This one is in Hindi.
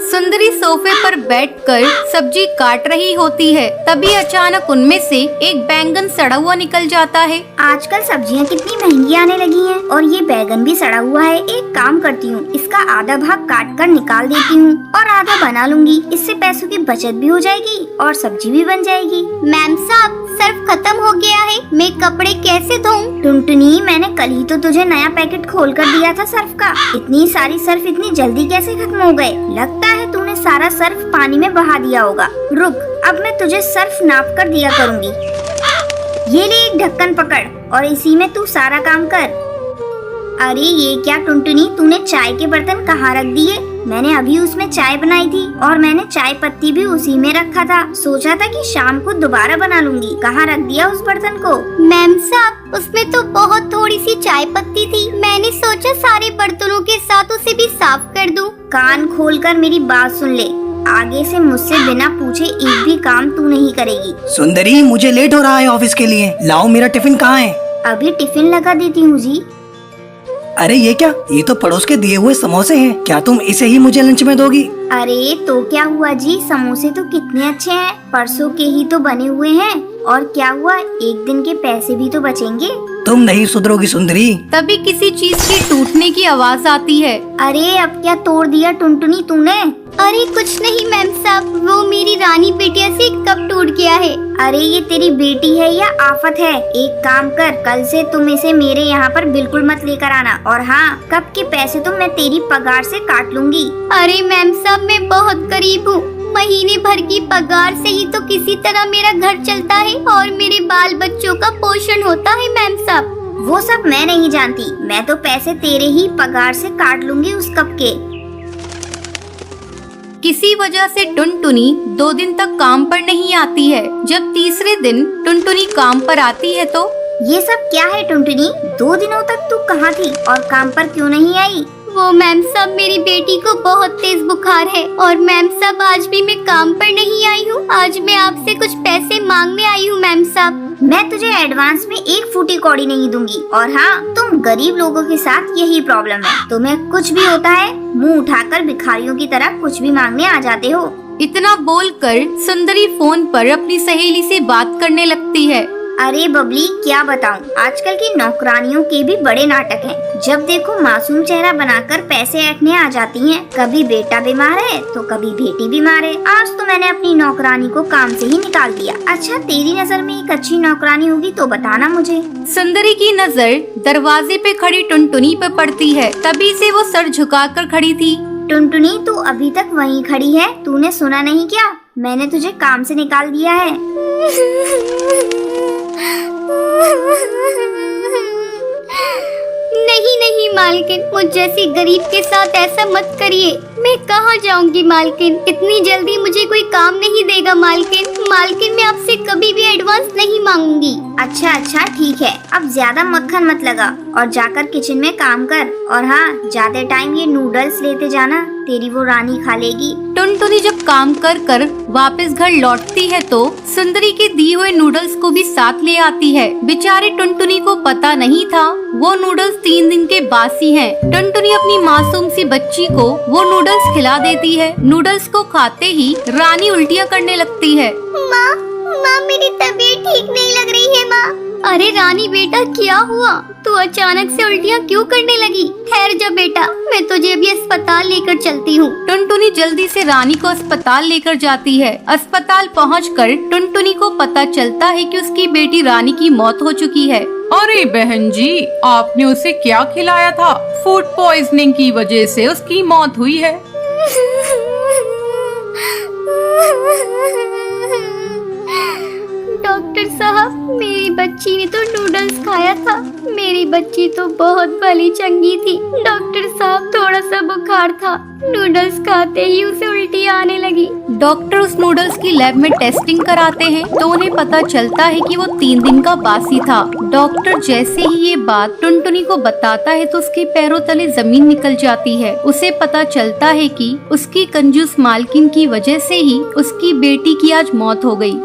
सुंदरी सोफे पर बैठकर सब्जी काट रही होती है। तभी अचानक उनमें से एक बैंगन सड़ा हुआ निकल जाता है। आजकल सब्जियां कितनी महंगी आने लगी हैं और ये बैगन भी सड़ा हुआ है। एक काम करती हूँ, इसका आधा भाग काट कर निकाल देती हूँ और आधा बना लूंगी। इससे पैसों की बचत भी हो जाएगी और सब्जी भी बन जाएगी। मैम साहब, सर्फ खत्म हो गया है, मैं कपड़े कैसे धोऊं? टुनटुनी, मैंने कल ही तो तुझे नया पैकेट खोल कर दिया था सर्फ का। इतनी सारी सर्फ इतनी जल्दी कैसे खत्म हो गए? लगता है तूने सारा सर्फ पानी में बहा दिया होगा। रुक, अब मैं तुझे सर्फ नाप कर दिया करूँगी। ये ले एक ढक्कन पकड़ और इसी में तू सारा काम कर। अरे ये क्या टुनटुनी, तूने चाय के बर्तन कहाँ रख दिए? मैंने अभी उसमें चाय बनाई थी और मैंने चाय पत्ती भी उसी में रखा था। सोचा था कि शाम को दोबारा बना लूंगी। कहाँ रख दिया उस बर्तन को? मैम साहब, उसमें तो बहुत थोड़ी सी चाय पत्ती थी। मैंने सोचा सारे बर्तनों के साथ उसे भी साफ कर दूं। कान खोलकर मेरी बात सुन ले। आगे से मुझसे बिना पूछे एक भी काम तू नहीं करेगी। सुंदरी, मुझे लेट हो रहा है ऑफिस के लिए। लाओ, मेरा टिफिन कहाँ है? अभी टिफिन लगा देती हूँ जी। अरे ये क्या? ये तो पड़ोस के दिए हुए समोसे हैं। क्या तुम इसे ही मुझे लंच में दोगी? अरे तो क्या हुआ जी, समोसे तो कितने अच्छे हैं, परसों के ही तो बने हुए हैं। और क्या हुआ, एक दिन के पैसे भी तो बचेंगे। तुम नहीं सुधरोगी सुंदरी। तभी किसी चीज की टूटने की आवाज आती है। अरे अब क्या तोड़ दिया टुनटुनी तूने? अरे कुछ नहीं मैम साहब, वो मेरी रानी बिटिया से कप टूट गया है। अरे ये तेरी बेटी है या आफत है? एक काम कर, कल से तुम इसे मेरे यहाँ पर बिल्कुल मत लेकर आना। और हाँ, कप के पैसे तो मैं तेरी पगार से काट लूंगी। अरे मैम साहब, मैं बहुत गरीब हूँ। महीने भर की पगार से ही तो किसी तरह मेरा घर चलता है और मेरे बाल बच्चों का पोषण होता है मैम साहब। वो सब मैं नहीं जानती, मैं तो पैसे तेरे ही पगार से काट लूंगी उस कप के। किसी वजह से टुनटुनी 2 दिन तक काम पर नहीं आती है। जब तीसरे दिन टुनटुनी काम पर आती है तो ये सब क्या है टुनटुनी? 2 दिनों तक तू कहाँ थी और काम पर क्यों नहीं आई? वो मैम साहब, मेरी बेटी को बहुत तेज बुखार है और मैम साहब आज भी मैं काम पर नहीं आई हूँ। आज मैं आपसे कुछ पैसे मांगने आई हूँ मैम साहब। मैं तुझे एडवांस में 1 फूटी कौड़ी नहीं दूंगी। और हाँ, तुम गरीब लोगों के साथ यही प्रॉब्लम है। तुम्हें कुछ भी होता है, मुंह उठाकर भिखारियों की तरह कुछ भी मांगने आ जाते हो। इतना बोलकर सुंदरी फोन पर अपनी सहेली से बात करने लगती है। अरे बबली, क्या बताऊं, आजकल की नौकरानियों के भी बड़े नाटक हैं। जब देखो मासूम चेहरा बनाकर पैसे ऐंठने आ जाती हैं। कभी बेटा बीमार है तो कभी बेटी बीमार है। आज तो मैंने अपनी नौकरानी को काम से ही निकाल दिया। अच्छा, तेरी नजर में एक अच्छी नौकरानी होगी तो बताना मुझे। सुंदरी की नजर दरवाजे पे खड़ी टुनटुनी पे पड़ती है। तभी से वो सर झुकाकर खड़ी थी। टुनटुनी, तू अभी तक वहीं खड़ी है? तूने सुना नहीं क्या? मैंने तुझे काम से निकाल दिया है। नहीं नहीं मालकिन, मुझ जैसी गरीब के साथ ऐसा मत करिए। मैं कहाँ जाऊंगी मालकिन? इतनी जल्दी मुझे कोई काम नहीं देगा मालकिन। मालकिन, मैं आपसे कभी भी एडवांस नहीं मांगूंगी। अच्छा ठीक है, अब ज्यादा मक्खन मत लगा और जाकर किचन में काम कर। और हाँ, ज्यादा टाइम ये नूडल्स लेते जाना, तेरी वो रानी खा लेगी। टुनटुनी जब काम कर कर वापस घर लौटती है तो सुंदरी के दिए हुए नूडल्स को भी साथ ले आती है। बेचारे टुनटुनी को पता नहीं था वो नूडल्स 3 दिन के बासी हैं। टुनटुनी अपनी मासूम सी बच्ची को वो नूडल्स खिला देती है। नूडल्स को खाते ही रानी उल्टियाँ करने लगती है। माँ, मेरी तबीयत ठीक नहीं लग रही है माँ। अरे रानी बेटा, क्या हुआ? तू अचानक से उल्टियाँ क्यों करने लगी? ठहर जा बेटा, मैं तुझे अभी अस्पताल लेकर चलती हूँ। टुनटुनी जल्दी से रानी को अस्पताल लेकर जाती है। अस्पताल पहुंचकर टुनटुनी को पता चलता है कि उसकी बेटी रानी की मौत हो चुकी है। अरे बहन जी, आपने उसे क्या खिलाया था? फूड पॉइजनिंग की वजह से उसकी मौत हुई है। डॉक्टर साहब, मेरी बच्ची ने तो नूडल्स खाया था। मेरी बच्ची तो बहुत भली चंगी थी। डॉक्टर साहब, थोड़ा सा बुखार था, नूडल्स खाते ही उसे उल्टी आने लगी। डॉक्टर उस नूडल्स की लैब में टेस्टिंग कराते हैं तो उन्हें पता चलता है कि वो 3 दिन का बासी था। डॉक्टर जैसे ही ये बात टुनटुनी को बताता है तो उसके पैरों तले जमीन निकल जाती है। उसे पता चलता है कि उसकी कंजूस मालकिन की वजह से ही उसकी बेटी की आज मौत हो गई।